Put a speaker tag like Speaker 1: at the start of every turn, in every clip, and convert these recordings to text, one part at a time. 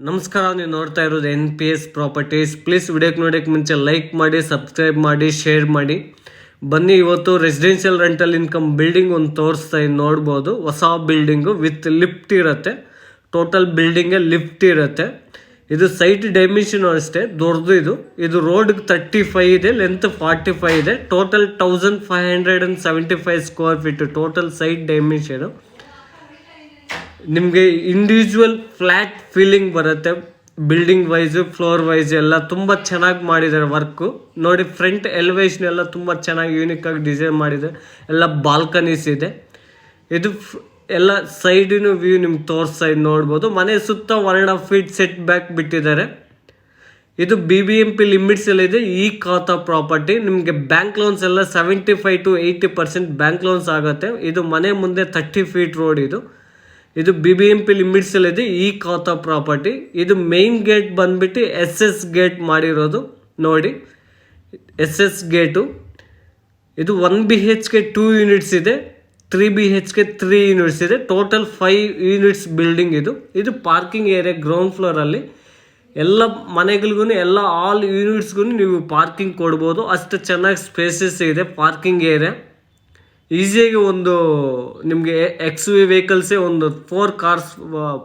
Speaker 1: ನಮಸ್ಕಾರ, ನೀವು ನೋಡ್ತಾ ಇರೋದು NPS ಪ್ರಾಪರ್ಟೀಸ್. ಪ್ಲೀಸ್ ವಿಡಿಯೋಕ್ಕೆ ನೋಡೋಕ್ಕೆ ಮುಂಚೆ ಲೈಕ್ ಮಾಡಿ, ಸಬ್ಸ್ಕ್ರೈಬ್ ಮಾಡಿ, ಶೇರ್ ಮಾಡಿ. ಬನ್ನಿ, ಇವತ್ತು ರೆಸಿಡೆನ್ಷಿಯಲ್ ರೆಂಟಲ್ ಇನ್ಕಮ್ ಬಿಲ್ಡಿಂಗ್ ಒಂದು ತೋರಿಸ್ತಾ ನೋಡ್ಬೋದು. ಹೊಸ ಬಿಲ್ಡಿಂಗು ವಿತ್ ಲಿಫ್ಟ್ ಇರುತ್ತೆ. ಟೋಟಲ್ ಬಿಲ್ಡಿಂಗ್ಗೆ ಲಿಫ್ಟ್ ಇರುತ್ತೆ. ಇದು ಸೈಟ್ ಡೈಮೆನ್ಷನ್ ಅಷ್ಟೇ ದೊಡ್ಡದು. ಇದು ರೋಡ್ಗೆ 35 ಇದೆ, ಲೆಂತ್ 45 ಇದೆ. Total 1575 square feet total site dimension. ನಿಮಗೆ ಇಂಡಿವಿಜುವಲ್ ಫ್ಲ್ಯಾಟ್ ಫೀಲಿಂಗ್ ಬರುತ್ತೆ. ಬಿಲ್ಡಿಂಗ್ ವೈಸು, ಫ್ಲೋರ್ ವೈಸ್ ಎಲ್ಲ ತುಂಬ ಚೆನ್ನಾಗಿ ಮಾಡಿದ್ದಾರೆ ವರ್ಕು. ನೋಡಿ, ಫ್ರಂಟ್ ಎಲಿವೇಶನ್ ಎಲ್ಲ ತುಂಬ ಚೆನ್ನಾಗಿ ಯೂನಿಕ್ಕಾಗಿ ಡಿಸೈನ್ ಮಾಡಿದ್ದಾರೆ. ಎಲ್ಲ ಬಾಲ್ಕನೀಸ್ ಇದೆ. ಇದು ಎಲ್ಲ ಸೈಡಿನ ವ್ಯೂ ನಿಮ್ಗೆ ತೋರಿಸ್ತಾ ನೋಡ್ಬೋದು. ಮನೆ ಸುತ್ತ 1.5 ಫೀಟ್ ಸೆಟ್ ಬ್ಯಾಕ್ ಬಿಟ್ಟಿದ್ದಾರೆ. ಇದು BBMP ಲಿಮಿಟ್ಸಲ್ಲಿದೆ. ಈ ಖಾತಾ ಪ್ರಾಪರ್ಟಿ ನಿಮಗೆ ಬ್ಯಾಂಕ್ ಲೋನ್ಸ್ ಎಲ್ಲ 75 to 80% ಬ್ಯಾಂಕ್ ಲೋನ್ಸ್ ಆಗುತ್ತೆ. ಇದು ಮನೆ ಮುಂದೆ 30 ಫೀಟ್ ರೋಡ್. ಇದು BBMP ಲಿಮಿಟ್ಸಲ್ಲಿದೆ. ಈ ಖಾತಾ ಪ್ರಾಪರ್ಟಿ. ಇದು ಮೇನ್ ಗೇಟ್ ಬಂದ್ಬಿಟ್ಟು SS ಗೇಟ್ ಮಾಡಿರೋದು. ನೋಡಿ, SS ಗೇಟು. ಇದು 1 BHK 2 ಯೂನಿಟ್ಸ್ ಇದೆ, 3 BHK 3 ಯೂನಿಟ್ಸ್ ಇದೆ. ಟೋಟಲ್ 5 ಯೂನಿಟ್ಸ್ ಬಿಲ್ಡಿಂಗ್ ಇದು ಪಾರ್ಕಿಂಗ್ ಏರಿಯಾ ಗ್ರೌಂಡ್ ಫ್ಲೋರಲ್ಲಿ. ಎಲ್ಲ ಮನೆಗಳಿಗೂ, ಎಲ್ಲ ಆಲ್ ಯೂನಿಟ್ಸ್ಗೂ ನೀವು ಪಾರ್ಕಿಂಗ್ ಕೊಡ್ಬೋದು. ಅಷ್ಟು ಚೆನ್ನಾಗಿ ಸ್ಪೇಸಸ್ ಇದೆ ಪಾರ್ಕಿಂಗ್ ಏರಿಯಾ. ಈಸಿಯಾಗಿ ಒಂದು ನಿಮಗೆ XUV ವೆಹಿಕಲ್ಸೇ ಒಂದು 4 ಕಾರ್ಸ್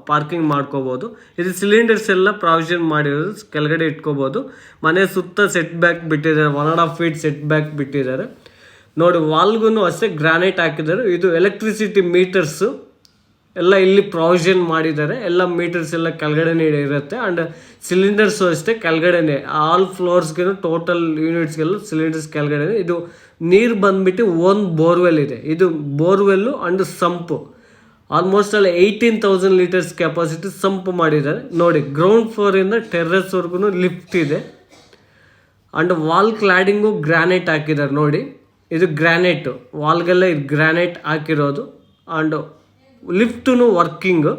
Speaker 1: ಪಾರ್ಕಿಂಗ್ ಮಾಡ್ಕೋಬೋದು. ಇದು ಸಿಲಿಂಡರ್ಸ್ ಎಲ್ಲ ಪ್ರಾವಿಷನ್ ಮಾಡಿರೋದು, ಕೆಳಗಡೆ ಇಟ್ಕೋಬೋದು. ಮನೆ ಸುತ್ತ ಸೆಟ್ ಬ್ಯಾಕ್ ಬಿಟ್ಟಿದ್ದಾರೆ, 1.5 ಫೀಟ್ ಸೆಟ್ ಬ್ಯಾಕ್ ಬಿಟ್ಟಿದ್ದಾರೆ. ನೋಡಿ, ವಾಲ್ಗೂ ಅಷ್ಟೇ ಗ್ರಾನೈಟ್ ಹಾಕಿದ್ದಾರೆ. ಇದು ಎಲೆಕ್ಟ್ರಿಸಿಟಿ ಮೀಟರ್ಸು ಎಲ್ಲ ಇಲ್ಲಿ ಪ್ರಾವಿಷನ್ ಮಾಡಿದ್ದಾರೆ. ಎಲ್ಲ ಮೀಟರ್ಸ್ ಎಲ್ಲ ಕೆಳಗಡೆನೇ ಇರುತ್ತೆ. ಆ್ಯಂಡ್ ಸಿಲಿಂಡರ್ಸು ಅಷ್ಟೇ ಕೆಳಗಡೆನೆ. ಆಲ್ ಫ್ಲೋರ್ಸ್ಗೆ ಟೋಟಲ್ ಯೂನಿಟ್ಸ್ಗೆಲ್ಲ ಸಿಲಿಂಡರ್ಸ್ ಕೆಳಗಡೆ. ಇದು ನೀರು ಬಂದ್ಬಿಟ್ಟು ಓನ್ ಬೋರ್ವೆಲ್ ಇದೆ. ಇದು ಬೋರ್ವೆಲ್ಲು ಆ್ಯಂಡ್ ಸಂಪು. ಆಲ್ಮೋಸ್ಟ್ ಅಲ್ಲಿ 18,000 ಲೀಟರ್ಸ್ ಕೆಪಾಸಿಟಿ ಸಂಪು ಮಾಡಿದ್ದಾರೆ. ನೋಡಿ, ಗ್ರೌಂಡ್ ಫ್ಲೋರಿಂದ ಟೆರ್ರಸ್ವರೆಗೂ ಲಿಫ್ಟ್ ಇದೆ. ಆ್ಯಂಡ್ ವಾಲ್ ಕ್ಲಾಡಿಂಗು ಗ್ರಾನೈಟ್ ಹಾಕಿದ್ದಾರೆ. ನೋಡಿ, ಇದು ಗ್ರಾನೈಟು ವಾಲ್ಗೆಲ್ಲ ಇದು ಗ್ರಾನೈಟ್ ಹಾಕಿರೋದು. And lift working.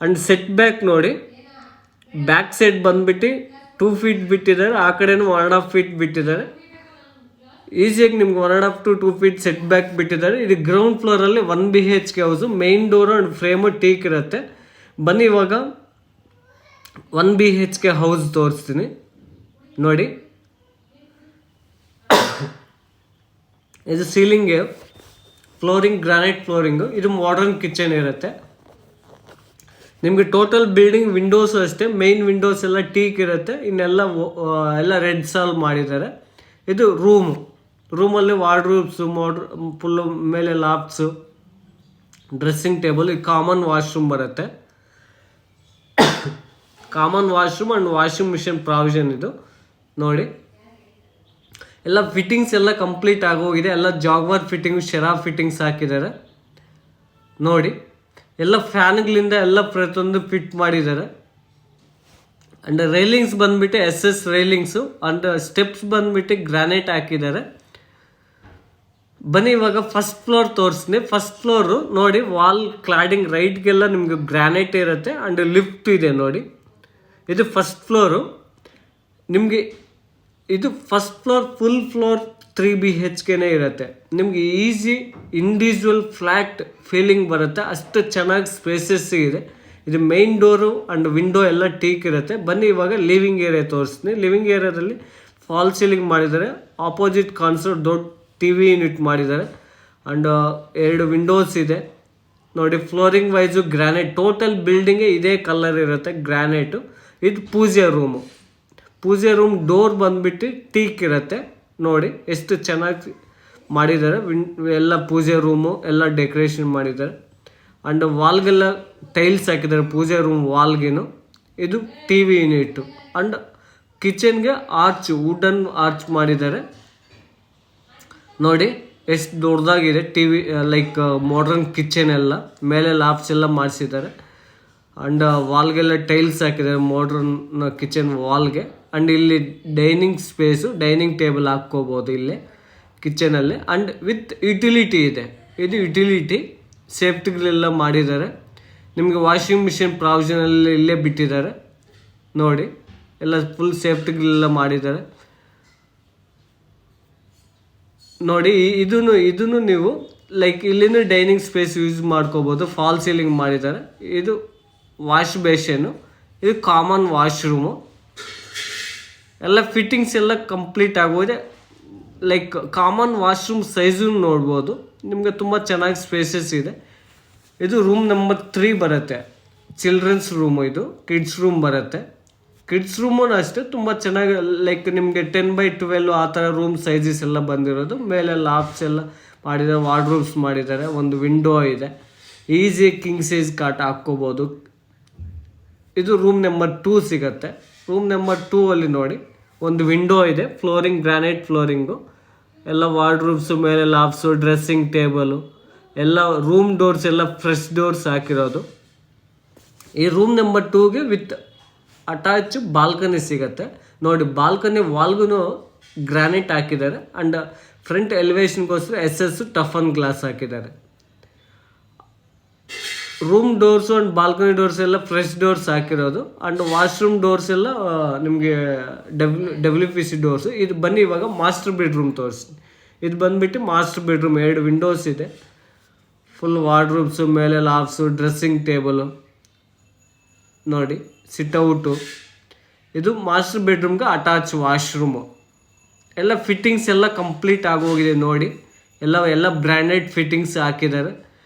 Speaker 1: And set back ನೋಡಿ, ಬ್ಯಾಕ್ ಸೈಡ್ ಬಂದ್ಬಿಟ್ಟು 2 ಫೀಟ್ ಬಿಟ್ಟಿದ್ದಾರೆ. ಆ ಕಡೆನೂ 1.5 ಫೀಟ್ ಬಿಟ್ಟಿದ್ದಾರೆ. ಈಸಿಯಾಗಿ ನಿಮ್ಗೆ 1.5 to 2 ಫೀಟ್ ಸೆಟ್ ಬ್ಯಾಕ್ ಬಿಟ್ಟಿದ್ದಾರೆ. ಇದು ಗ್ರೌಂಡ್ ಫ್ಲೋರಲ್ಲಿ 1 BHK house. Main door and frame teak ಇರುತ್ತೆ. ಬನ್ನಿ, ಇವಾಗ 1 BHK ಹೌಸ್ ತೋರಿಸ್ತೀನಿ. ನೋಡಿ, ಇದು ಸೀಲಿಂಗ್ಗೆ ಫ್ಲೋರಿಂಗ್ ಗ್ರಾನೈಟ್ ಫ್ಲೋರಿಂಗು. ಇದು ಮಾಡರ್ನ್ ಕಿಚನ್ ಇರುತ್ತೆ. ನಿಮಗೆ ಟೋಟಲ್ ಬಿಲ್ಡಿಂಗ್ ವಿಂಡೋಸು ಅಷ್ಟೇ. ಮೇನ್ ವಿಂಡೋಸ್ ಎಲ್ಲ ಟೀಕ್ ಇರುತ್ತೆ. ಎಲ್ಲ ರೆಡ್ ಸಾಲ್ವ್ ಮಾಡಿದ್ದಾರೆ. ಇದು ರೂಮಲ್ಲಿ ವಾರ್ಡ್ರೂಬ್ಸು, ಫುಲ್ಲು ಮೇಲೆ ಲಾಪ್ಸು, ಡ್ರೆಸ್ಸಿಂಗ್ ಟೇಬಲ್. ಇದು ಕಾಮನ್ ವಾಶ್ರೂಮ್ ಬರುತ್ತೆ. Common washroom and washing machine provision ಇದು. ನೋಡಿ, ಎಲ್ಲ ಫಿಟ್ಟಿಂಗ್ಸ್ ಎಲ್ಲ ಕಂಪ್ಲೀಟ್ ಆಗೋಗಿದೆ. ಎಲ್ಲ ಜಾಗ್ವಾರ್ ಫಿಟ್ಟಿಂಗು, ಶೆರಾ ಫಿಟ್ಟಿಂಗ್ಸ್ ಹಾಕಿದ್ದಾರೆ. ನೋಡಿ, ಎಲ್ಲ ಫ್ಯಾನ್ಗಳಿಂದ ಎಲ್ಲ ಪ್ರತಿಯೊಂದು ಫಿಟ್ ಮಾಡಿದ್ದಾರೆ. ಆ್ಯಂಡ್ ರೈಲಿಂಗ್ಸ್ ಬಂದ್ಬಿಟ್ಟು SS ರೈಲಿಂಗ್ಸು. ಆ್ಯಂಡ್ ಸ್ಟೆಪ್ಸ್ ಬಂದ್ಬಿಟ್ಟು ಗ್ರಾನೈಟ್ ಹಾಕಿದ್ದಾರೆ. ಬನ್ನಿ, ಇವಾಗ ಫಸ್ಟ್ ಫ್ಲೋರ್ ತೋರಿಸ್ತೀನಿ. ಫಸ್ಟ್ ಫ್ಲೋರು ನೋಡಿ, ವಾಲ್ ಕ್ಲಾಡಿಂಗ್ ರೈಟ್ಗೆಲ್ಲ ನಿಮಗೆ ಗ್ರಾನೈಟ್ ಇರುತ್ತೆ. ಆ್ಯಂಡ್ ಲಿಫ್ಟ್ ಇದೆ. ನೋಡಿ, ಇದು ಫಸ್ಟ್ ಫ್ಲೋರು. ನಿಮಗೆ ಇದು ಫಸ್ಟ್ ಫ್ಲೋರ್ ಫುಲ್ ಫ್ಲೋರ್ 3 BHKನೇ ಇರುತ್ತೆ. ನಿಮಗೆ ಈಸಿ ಇಂಡಿವಿಜುವಲ್ ಫ್ಲ್ಯಾಟ್ ಫೀಲಿಂಗ್ ಬರುತ್ತೆ. ಅಷ್ಟು ಚೆನ್ನಾಗಿ ಸ್ಪೇಸಸ್ ಇದೆ. ಇದು ಮೇನ್ ಡೋರು ಆ್ಯಂಡ್ ವಿಂಡೋ ಎಲ್ಲ ಟೀಕ್ ಇರುತ್ತೆ. ಬನ್ನಿ, ಇವಾಗ ಲಿವಿಂಗ್ ಏರಿಯಾ ತೋರಿಸ್ತೀನಿ. ಲಿವಿಂಗ್ ಏರಿಯಾದಲ್ಲಿ ಫಾಲ್ ಸೀಲಿಂಗ್ ಮಾಡಿದ್ದಾರೆ. ಆಪೋಸಿಟ್ ಕಾನ್ಸೋಲ್ ದೊಡ್ಡ TV ಯೂನಿಟ್ ಮಾಡಿದ್ದಾರೆ. ಆ್ಯಂಡ್ 2 ವಿಂಡೋಸ್ ಇದೆ. ನೋಡಿ, ಫ್ಲೋರಿಂಗ್ ವೈಸು ಗ್ರಾನೈಟ್. ಟೋಟಲ್ ಬಿಲ್ಡಿಂಗೇ ಇದೇ ಕಲರ್ ಇರುತ್ತೆ, ಗ್ರಾನೈಟು. ಇದು ಪೂಜೆ ರೂಮು. ಪೂಜೆ ರೂಮ್ ಡೋರ್ ಬಂದ್ಬಿಟ್ಟು ಟೀಕ್ ಇರುತ್ತೆ. ನೋಡಿ, ಎಷ್ಟು ಚೆನ್ನಾಗಿ ಮಾಡಿದ್ದಾರೆ. ಎಲ್ಲ ಪೂಜೆ ರೂಮು ಎಲ್ಲ ಡೆಕೋರೇಷನ್ ಮಾಡಿದ್ದಾರೆ. ಆ್ಯಂಡ್ ವಾಲ್ಗೆಲ್ಲ ಟೈಲ್ಸ್ ಹಾಕಿದ್ದಾರೆ ಪೂಜೆ ರೂಮ್ ವಾಲ್ಗೇನು. ಇದು TV ಯೂನಿಟ್ಟು. ಆ್ಯಂಡ್ ಕಿಚನ್ಗೆ ಆರ್ಚ್, ವುಡನ್ ಆರ್ಚ್ ಮಾಡಿದ್ದಾರೆ. ನೋಡಿ, ಎಷ್ಟು ದೊಡ್ಡದಾಗಿದೆ TV, ಲೈಕ್ ಮಾಡರ್ನ್ ಕಿಚನ್. ಎಲ್ಲ ಮೇಲೆ ಲಾಪ್ಸ್ ಎಲ್ಲ ಮಾಡಿಸಿದ್ದಾರೆ. ಆ್ಯಂಡ್ ವಾಲ್ಗೆಲ್ಲ ಟೈಲ್ಸ್ ಹಾಕಿದ್ದಾರೆ ಮಾಡರ್ನ್ ಕಿಚನ್ ವಾಲ್ಗೆ. ಆ್ಯಂಡ್ ಇಲ್ಲಿ ಡೈನಿಂಗ್ ಸ್ಪೇಸು, ಡೈನಿಂಗ್ ಟೇಬಲ್ ಹಾಕ್ಕೋಬೋದು ಇಲ್ಲೇ ಕಿಚನಲ್ಲಿ. ಆ್ಯಂಡ್ ವಿತ್ ಯುಟಿಲಿಟಿ ಇದೆ. ಇದು ಯುಟಿಲಿಟಿ ಸೇಫ್ಟಿಗಳೆಲ್ಲ ಮಾಡಿದ್ದಾರೆ. ನಿಮಗೆ ವಾಷಿಂಗ್ ಮಿಷಿನ್ ಪ್ರಾವಿಷನಲ್ಲಿ ಇಲ್ಲೇ ಬಿಟ್ಟಿದ್ದಾರೆ. ನೋಡಿ, ಎಲ್ಲ ಫುಲ್ ಸೇಫ್ಟಿಗಳೆಲ್ಲ ಮಾಡಿದ್ದಾರೆ. ನೋಡಿ, ಇದನ್ನು ನೀವು ಲೈಕ್ ಇಲ್ಲಿನೂ ಡೈನಿಂಗ್ ಸ್ಪೇಸ್ ಯೂಸ್ ಮಾಡ್ಕೋಬೋದು. ಫಾಲ್ ಸೀಲಿಂಗ್ ಮಾಡಿದ್ದಾರೆ. ಇದು ವಾಶ್ ಬೇಷನ್ನು. ಇದು ಕಾಮನ್ ವಾಶ್ರೂಮು. ಎಲ್ಲ ಫಿಟ್ಟಿಂಗ್ಸ್ ಎಲ್ಲ ಕಂಪ್ಲೀಟ್ ಆಗೋಗಿದೆ. ಲೈಕ್ ಕಾಮನ್ ವಾಶ್ರೂಮ್ ಸೈಜು ನೋಡ್ಬೋದು, ನಿಮಗೆ ತುಂಬ ಚೆನ್ನಾಗಿ ಸ್ಪೇಸಸ್ ಇದೆ. ಇದು ರೂಮ್ ನಂಬರ್ 3 ಬರುತ್ತೆ, ಚಿಲ್ಡ್ರನ್ಸ್ ರೂಮು. ಇದು ಕಿಡ್ಸ್ ರೂಮ್ ಬರುತ್ತೆ. ಕಿಡ್ಸ್ ರೂಮು ಅಷ್ಟೇ ತುಂಬ ಚೆನ್ನಾಗಿ, ಲೈಕ್ ನಿಮಗೆ 10x12 ಆ ಥರ ರೂಮ್ ಸೈಜಸ್ ಎಲ್ಲ ಬಂದಿರೋದು. ಮೇಲೆ ಲಾಫ್ಟ್ಸ್ ಎಲ್ಲ ಮಾಡಿದ್ದಾರೆ, ವಾರ್ಡ್ರೂಮ್ಸ್ ಮಾಡಿದ್ದಾರೆ, ಒಂದು ವಿಂಡೋ ಇದೆ, ಈಸಿ ಕಿಂಗ್ ಸೈಜ್ ಕಾಟ್ ಹಾಕ್ಕೋಬೋದು. ಇದು ರೂಮ್ ನಂಬರ್ 2 ಸಿಗುತ್ತೆ. ರೂಮ್ ನಂಬರ್ 2 ಅಲ್ಲಿ ನೋಡಿ ಒಂದು ವಿಂಡೋ ಇದೆ, ಫ್ಲೋರಿಂಗ್ ಗ್ರಾನೈಟ್ ಫ್ಲೋರಿಂಗು, ಎಲ್ಲ ವಾರ್ಡ್ರೂಮ್ಸು, ಮೇಲೆ ಲಾಫ್ಟ್ಸು, ಡ್ರೆಸ್ಸಿಂಗ್ ಟೇಬಲು, ಎಲ್ಲ ರೂಮ್ ಡೋರ್ಸ್ ಎಲ್ಲ ಫ್ರೆಶ್ ಡೋರ್ಸ್ ಹಾಕಿರೋದು. ಈ ರೂಮ್ ನಂಬರ್ 2ಗೆ ವಿತ್ ಅಟ್ಯಾಚ್ ಬಾಲ್ಕನಿ ಸಿಗುತ್ತೆ ನೋಡಿ. ಬಾಲ್ಕನಿ ವಾಲ್ಗೂ ಗ್ರಾನೈಟ್ ಹಾಕಿದ್ದಾರೆ ಆ್ಯಂಡ್ ಫ್ರಂಟ್ ಎಲಿವೇಷನ್ಗೋಸ್ಕರ SS ಟಫನ್ ಗ್ಲಾಸ್ ಹಾಕಿದ್ದಾರೆ. Room doors and balcony doors ಎಲ್ಲ ಫ್ರೆಶ್ ಡೋರ್ಸ್ ಹಾಕಿರೋದು. ಆ್ಯಂಡ್ ವಾಶ್ರೂಮ್ ಡೋರ್ಸ್ ಎಲ್ಲ ನಿಮಗೆ WPC ಡೋರ್ಸು. ಇದು ಬನ್ನಿ ಇವಾಗ ಮಾಸ್ಟರ್ ಬೆಡ್ರೂಮ್ ತೋರಿಸಿ. ಇದು ಬಂದುಬಿಟ್ಟು ಮಾಸ್ಟರ್ ಬೆಡ್ರೂಮ್, 2 ವಿಂಡೋಸ್ ಇದೆ, ಫುಲ್ ವಾರ್ಡ್ರೂಮ್ಸು, ಮೇಲೆ ಲಾಫ್ಟ್ಸು, ಡ್ರೆಸ್ಸಿಂಗ್ ಟೇಬಲು ನೋಡಿ, ಸಿಟ್ಔಟು. ಇದು ಮಾಸ್ಟರ್ ಬೆಡ್ರೂಮ್ಗೆ ಅಟ್ಯಾಚ್ ವಾಶ್ರೂಮು. ಎಲ್ಲ ಫಿಟ್ಟಿಂಗ್ಸ್ ಎಲ್ಲ ಕಂಪ್ಲೀಟ್ ಆಗೋಗಿದೆ ನೋಡಿ. ಎಲ್ಲ ಬ್ರ್ಯಾಂಡೆಡ್ ಫಿಟ್ಟಿಂಗ್ಸ್ ಹಾಕಿದ್ದಾರೆ.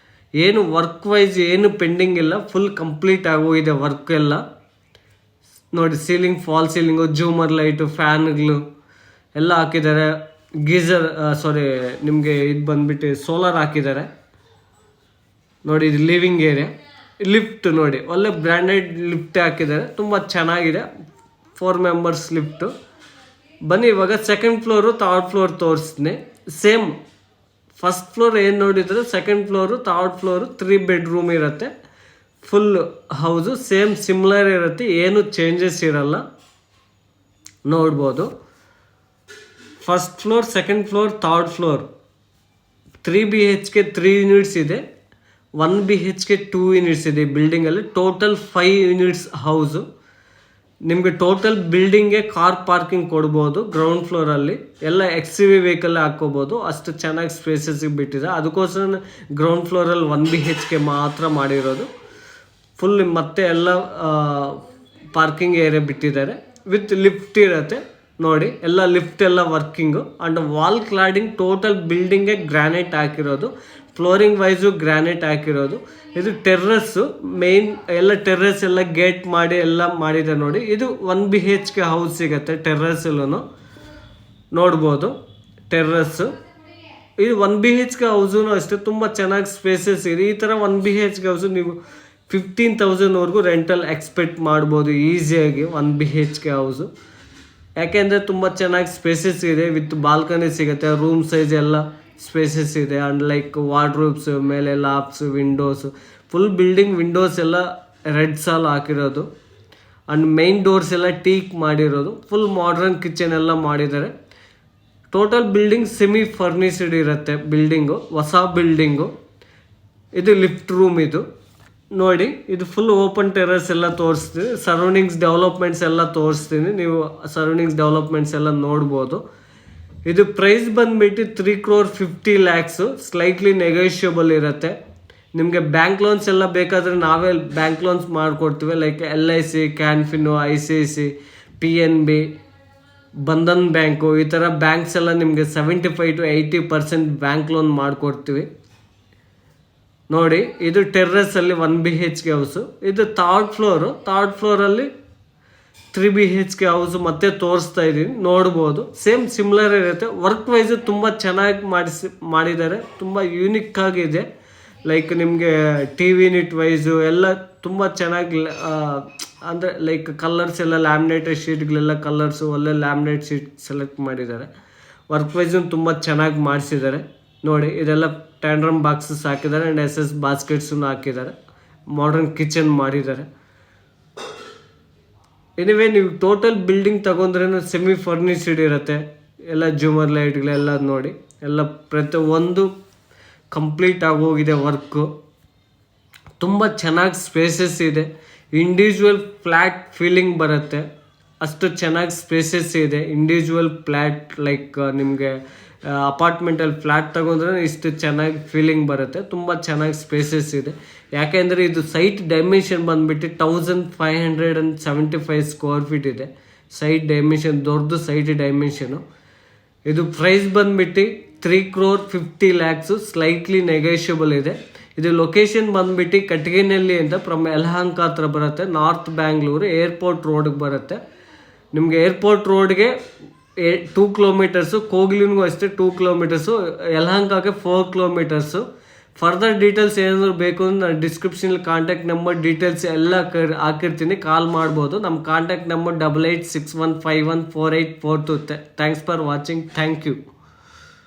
Speaker 1: ಏನು ವರ್ಕ್ ವೈಸ್ ಏನು ಪೆಂಡಿಂಗ್ ಇಲ್ಲ, ಫುಲ್ ಕಂಪ್ಲೀಟ್ ಆಗೋಗಿದೆ ವರ್ಕ್ ಎಲ್ಲ ನೋಡಿ. ಸೀಲಿಂಗ್, ಫಾಲ್ ಸೀಲಿಂಗು, ಜೂಮರ್ ಲೈಟು, ಫ್ಯಾನ್ಗಳು ಎಲ್ಲ ಹಾಕಿದ್ದಾರೆ. ಗೀಸರ್ ನಿಮಗೆ ಇದು ಬಂದುಬಿಟ್ಟು ಸೋಲಾರ್ ಹಾಕಿದ್ದಾರೆ ನೋಡಿ. ಇದು ಲಿವಿಂಗ್ ಏರಿಯಾ. ಲಿಫ್ಟ್ ನೋಡಿ, ಒಳ್ಳೆ ಬ್ರ್ಯಾಂಡೆಡ್ ಲಿಫ್ಟ್ ಹಾಕಿದ್ದಾರೆ, ತುಂಬ ಚೆನ್ನಾಗಿದೆ. 4 ಮೆಂಬರ್ಸ್ ಲಿಫ್ಟು. ಬನ್ನಿ ಇವಾಗ ಸೆಕೆಂಡ್ ಫ್ಲೋರು, ಥರ್ಡ್ ಫ್ಲೋರ್ ತೋರಿಸ್ತೀನಿ. ಸೇಮ್ ಫಸ್ಟ್ ಫ್ಲೋರ್ ಏನು ನೋಡಿದರೆ second floor, third floor 3 bedroom ಇರುತ್ತೆ. ಫುಲ್ ಹೌಸು ಸೇಮ್ ಸಿಮ್ಲರ್ ಇರುತ್ತೆ, ಏನು ಚೇಂಜಸ್ ಇರಲ್ಲ ನೋಡ್ಬೋದು. First floor, second floor, third floor 3 BHK 3 units ಇದೆ, 1 BHK 2 ಯೂನಿಟ್ಸ್ ಇದೆ. ಬಿಲ್ಡಿಂಗಲ್ಲಿ ಟೋಟಲ್ 5 ಯೂನಿಟ್ಸ್ ಹೌಸು. ನಿಮಗೆ ಟೋಟಲ್ ಬಿಲ್ಡಿಂಗ್ಗೆ ಕಾರ್ ಪಾರ್ಕಿಂಗ್ ಕೊಡ್ಬೋದು. ಗ್ರೌಂಡ್ ಫ್ಲೋರಲ್ಲಿ ಎಲ್ಲ XUV ವೆಹಿಕಲ್ ಹಾಕ್ಕೋಬೋದು, ಅಷ್ಟು ಚೆನ್ನಾಗಿ ಸ್ಪೇಸಸ್ಸಿಗೆ ಬಿಟ್ಟಿದೆ. ಅದಕ್ಕೋಸ್ಕರ ಗ್ರೌಂಡ್ ಫ್ಲೋರಲ್ಲಿ 1 BHK ಮಾತ್ರ ಮಾಡಿರೋದು. ಫುಲ್ ಮತ್ತೆ ಎಲ್ಲ ಪಾರ್ಕಿಂಗ್ ಏರಿಯಾ ಬಿಟ್ಟಿದ್ದಾರೆ. ವಿತ್ ಲಿಫ್ಟ್ ಇರುತ್ತೆ ನೋಡಿ. ಎಲ್ಲ ಲಿಫ್ಟ್ ಎಲ್ಲ working. And wall cladding total ಬಿಲ್ಡಿಂಗ್ಗೆ ಗ್ರಾನೈಟ್ ಹಾಕಿರೋದು, ಫ್ಲೋರಿಂಗ್ ವೈಸು ಗ್ರಾನೈಟ್ ಹಾಕಿರೋದು. ಇದು ಟೆರ್ರಸ್ಸು, ಮೇನ್ ಎಲ್ಲ ಟೆರ್ರಸ್ ಎಲ್ಲ ಗೇಟ್ ಮಾಡಿ ಎಲ್ಲ ಮಾಡಿದೆ ನೋಡಿ. ಇದು 1 BHK ಹೌಸ್ ಸಿಗುತ್ತೆ ಟೆರ್ರಸ್ಸಲ್ಲೂ ನೋಡ್ಬೋದು. ಟೆರ್ರಸ್ಸು ಇದು 1 BHK ಹೌಸೂ ಅಷ್ಟೇ ತುಂಬ ಚೆನ್ನಾಗಿ ಸ್ಪೇಸಸ್ ಇದೆ. ಈ ಥರ 1 BHK ಹೌಸು ನೀವು 15,000ವರೆಗೂ ರೆಂಟಲ್ ಎಕ್ಸ್ಪೆಕ್ಟ್ ಮಾಡ್ಬೋದು ಈಸಿಯಾಗಿ 1 BHK ಹೌಸು. ಯಾಕೆಂದರೆ ತುಂಬ ಚೆನ್ನಾಗಿ ಸ್ಪೇಸಸ್ ಇದೆ, ವಿತ್ ಬಾಲ್ಕನಿ ಸಿಗುತ್ತೆ, ರೂಮ್ ಸೈಜ್ ಎಲ್ಲ ಸ್ಪೇಸಸ್ ಇದೆ. ಆ್ಯಂಡ್ ಲೈಕ್ ವಾರ್ಡ್ರೂಬ್ಸು, ಮೇಲೆ ಲಾಫ್ಟ್ಸು, ವಿಂಡೋಸು, ಫುಲ್ ಬಿಲ್ಡಿಂಗ್ ವಿಂಡೋಸ್ ಎಲ್ಲ ರೆಡ್ ಸಾಲ್ ಹಾಕಿರೋದು. ಆ್ಯಂಡ್ ಮೈನ್ ಡೋರ್ಸ್ ಎಲ್ಲ ಟೀಕ್ ಮಾಡಿರೋದು. ಫುಲ್ ಮಾಡ್ರನ್ ಕಿಚನ್ ಎಲ್ಲ ಮಾಡಿದ್ದಾರೆ. ಟೋಟಲ್ ಬಿಲ್ಡಿಂಗ್ ಸೆಮಿ ಫರ್ನಿಸ್ಡ್ ಇರುತ್ತೆ ಬಿಲ್ಡಿಂಗು, ಹೊಸ ಬಿಲ್ಡಿಂಗು. ಇದು ಲಿಫ್ಟ್ ರೂಮ್ ಇದು ನೋಡಿ. ಇದು ಫುಲ್ ಓಪನ್ ಟೆರಸ್ ಎಲ್ಲ ತೋರಿಸ್ತೀನಿ, ಸರೌಂಡಿಂಗ್ಸ್ ಡೆವಲಪ್ಮೆಂಟ್ಸ್ ಎಲ್ಲ ತೋರಿಸ್ತೀನಿ, ನೀವು ಸರೌಂಡಿಂಗ್ಸ್ ಡೆವಲಪ್ಮೆಂಟ್ಸ್ ಎಲ್ಲ ನೋಡ್ಬೋದು. ಇದು ಪ್ರೈಸ್ ಬಂದುಬಿಟ್ಟು 3,50,00,000, ಸ್ಲೈಟ್ಲಿ ನೆಗೋಷಿಯಬಲ್ ಇರುತ್ತೆ. ನಿಮಗೆ ಬ್ಯಾಂಕ್ ಲೋನ್ಸ್ ಎಲ್ಲ ಬೇಕಾದರೆ ನಾವೇ ಬ್ಯಾಂಕ್ ಲೋನ್ಸ್ ಮಾಡಿಕೊಡ್ತೀವಿ. Like LIC, ಕ್ಯಾನ್ಫಿನು, ICIC, PNB, Bandhan bank, ಈ ಥರ ಬ್ಯಾಂಕ್ಸ್ ಎಲ್ಲ ನಿಮಗೆ 75 to 80% ಬ್ಯಾಂಕ್ ಲೋನ್ ಮಾಡಿಕೊಡ್ತೀವಿ ನೋಡಿ. ಇದು ಟೆರ್ರಸಲ್ಲಿ 1 BHK ಹೌಸು. ಇದು ಥರ್ಡ್ ಫ್ಲೋರಲ್ಲಿ 3 BHK ಹೌಸು ಮತ್ತೆ ತೋರಿಸ್ತಾ ಇದ್ದೀನಿ, ನೋಡ್ಬೋದು. ಸೇಮ್ ಸಿಮ್ಲರ್ ಇರುತ್ತೆ. ವರ್ಕ್ ವೈಸು ತುಂಬ ಚೆನ್ನಾಗಿ ಮಾಡಿದ್ದಾರೆ, ತುಂಬ ಯೂನಿಕ್ ಆಗಿದೆ. ಲೈಕ್ ನಿಮಗೆ TV ಯೂನಿಟ್ ವೈಸು ಎಲ್ಲ ತುಂಬ ಚೆನ್ನಾಗಿ, ಅಂದರೆ ಲೈಕ್ ಕಲರ್ಸ್ ಎಲ್ಲ ಲ್ಯಾಮಿನೇಟೆಡ್ ಶೀಟ್ಗಳೆಲ್ಲ ಕಲರ್ಸು ಒಳ್ಳೆ ಲ್ಯಾಮಿನೇಟ್ ಶೀಟ್ ಸೆಲೆಕ್ಟ್ ಮಾಡಿದ್ದಾರೆ. ವರ್ಕ್ ವೈಸು ತುಂಬ ಚೆನ್ನಾಗಿ ಮಾಡಿಸಿದ್ದಾರೆ ನೋಡಿ. ಇದೆಲ್ಲ ಟ್ಯಾಂಡ್ರಮ್ ಬಾಕ್ಸಸ್ ಹಾಕಿದ್ದಾರೆ ಆ್ಯಂಡ್ SS ಬಾಸ್ಕೆಟ್ಸನ್ನು ಹಾಕಿದ್ದಾರೆ. ಮಾಡರ್ನ್ ಕಿಚನ್ ಮಾಡಿದ್ದಾರೆ. ಎನಿವೇ ನೀವು ಟೋಟಲ್ ಬಿಲ್ಡಿಂಗ್ ತೊಗೊಂಡ್ರೇನು ಸೆಮಿ ಫರ್ನಿಸ್ಡ್ ಇರುತ್ತೆ. ಎಲ್ಲ ಜೂಮರ್ ಲೈಟ್ಗಳೆಲ್ಲ ನೋಡಿ, ಎಲ್ಲ ಪ್ರತಿಯೊಂದು ಕಂಪ್ಲೀಟ್ ಆಗೋಗಿದೆ ವರ್ಕು. ತುಂಬ ಚೆನ್ನಾಗಿ ಸ್ಪೇಸಸ್ ಇದೆ. ಇಂಡಿವಿಜುವಲ್ ಫ್ಲ್ಯಾಟ್ ಫೀಲಿಂಗ್ ಬರುತ್ತೆ, ಅಷ್ಟು ಚೆನ್ನಾಗಿ ಸ್ಪೇಸಸ್ ಇದೆ. ಇಂಡಿವಿಜುವಲ್ ಫ್ಲ್ಯಾಟ್ ಲೈಕ್ ನಿಮಗೆ ಅಪಾರ್ಟ್ಮೆಂಟಲ್ಲಿ ಫ್ಲ್ಯಾಟ್ ತಗೊಂಡ್ರೆ ಇಷ್ಟು ಚೆನ್ನಾಗಿ ಫೀಲಿಂಗ್ ಬರುತ್ತೆ. ತುಂಬ ಚೆನ್ನಾಗಿ ಸ್ಪೇಸಸ್ ಇದೆ. ಯಾಕೆಂದರೆ ಇದು ಸೈಟ್ ಡೈಮೆನ್ಷನ್ ಬಂದುಬಿಟ್ಟು 1575 ಸ್ಕ್ವೇರ್ ಫೀಟ್ ಇದೆ. ಸೈಟ್ ಡೈಮೆನ್ಷನ್ ದೊಡ್ಡದು ಸೈಟ್ ಡೈಮೆನ್ಷನು. ಇದು ಪ್ರೈಸ್ ಬಂದುಬಿಟ್ಟು 3,50,00,000 ಸ್ಲೈಟ್ಲಿ ನೆಗೋಷಿಯಬಲ್ ಇದೆ. ಇದು ಲೊಕೇಶನ್ ಬಂದುಬಿಟ್ಟು ಕಟಗಿನಹಳ್ಳಿ ಅಂತ ಫ್ರಮ್ ಯಲಹಂಕ ಹತ್ರ ಬರುತ್ತೆ. ನಾರ್ತ್ ಬ್ಯಾಂಗ್ಳೂರು ಏರ್ಪೋರ್ಟ್ ರೋಡ್ಗೆ ಬರುತ್ತೆ. ನಿಮಗೆ ಏರ್ಪೋರ್ಟ್ ರೋಡ್ಗೆ 2 ಕಿಲೋಮೀಟರ್ಸು, ಕೋಗಿಲಿನಿಗೂ ಅಷ್ಟೇ 2 ಕಿಲೋಮೀಟರ್ಸು, ಯಲಹಂಕಕ್ಕೆ 4 ಕಿಲೋಮೀಟರ್ಸು. ಫರ್ದರ್ ಡೀಟೇಲ್ಸ್ ಏನಾದರೂ ಬೇಕು ಅಂದ್ರೆ ನಾನು ಡಿಸ್ಕ್ರಿಪ್ಷನಲ್ಲಿ ಕಾಂಟ್ಯಾಕ್ಟ್ ನಂಬರ್ ಡೀಟೇಲ್ಸ್ ಎಲ್ಲ ಹಾಕಿರ್ತೀನಿ, ಕಾಲ್ ಮಾಡ್ಬೋದು. ನಮ್ಮ contact number 8861514842. Thanks for watching. Thank you.